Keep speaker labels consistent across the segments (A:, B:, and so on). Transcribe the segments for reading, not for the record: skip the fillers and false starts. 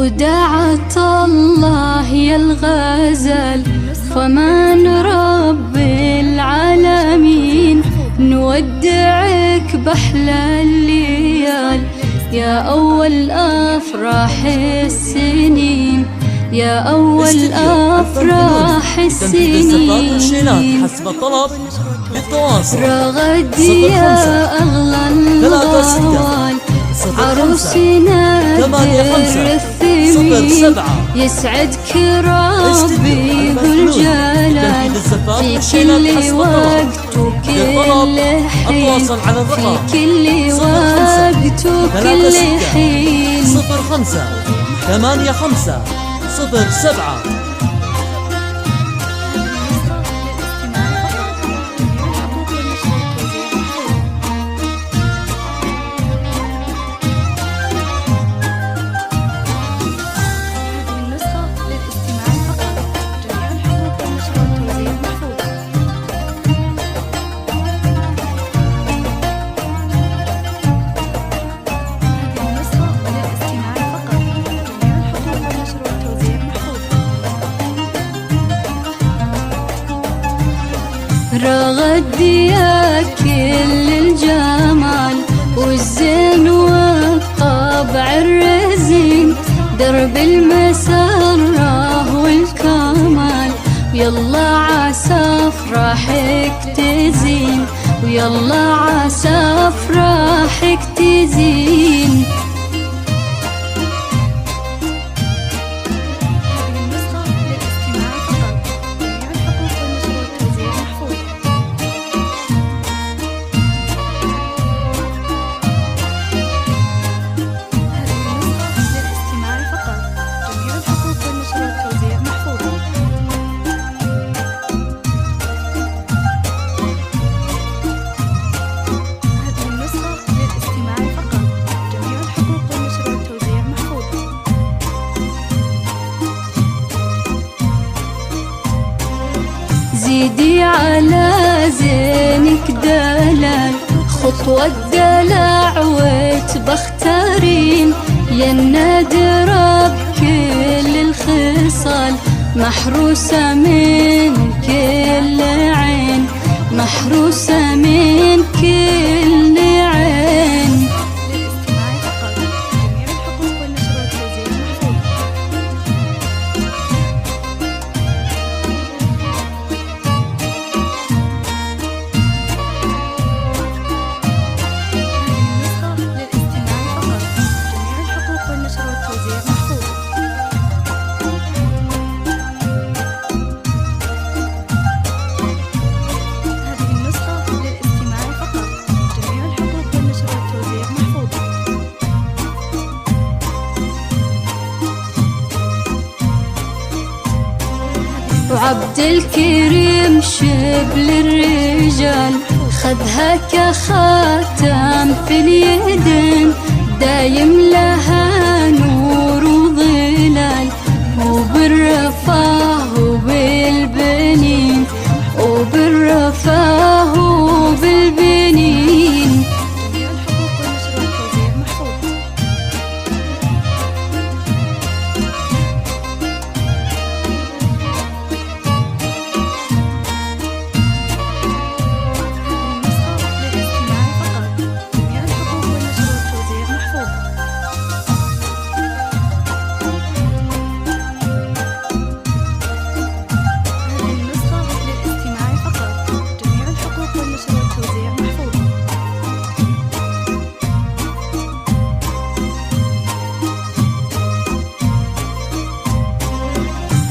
A: ودعت الله يا الغزل فمان رب العالمين، نودعك بأحلى الليال يا أول أفراح السنين، يا أول أفراح السنين.
B: حسب الطلب بالتواصل
A: رغد يا أغلى الغوال عروسنا الدر الثمين، يسعدك ربي بالجلال في كل وقت وكل حين، في كل وقت وكل حين.
B: 058507.
A: رغد يا كل الجمال والزين والطبع الرزين، درب المسرة والكمال، ويلا عسى افراحك تزين، ويلا عسى افراحك تزين. زيدي على زينك دلال خطوة دلع وتبختارين، يا النادرة بكل الخصال، محروسة من كل عين، محروسة من كل عين. وعبد الكريم شبل الرجال خذها كخاتم في اليدين، دايم لها نور وظلال، وبالرفاه وبالبنين، وبالرفاه وبالبنين.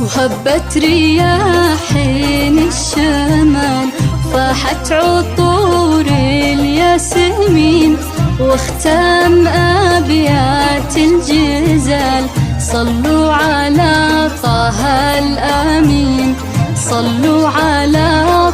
A: وهبت رياحين الشمال، فاحت عطور الياسمين، واختام أبيات الجزال، صلوا على طه الأمين، صلوا على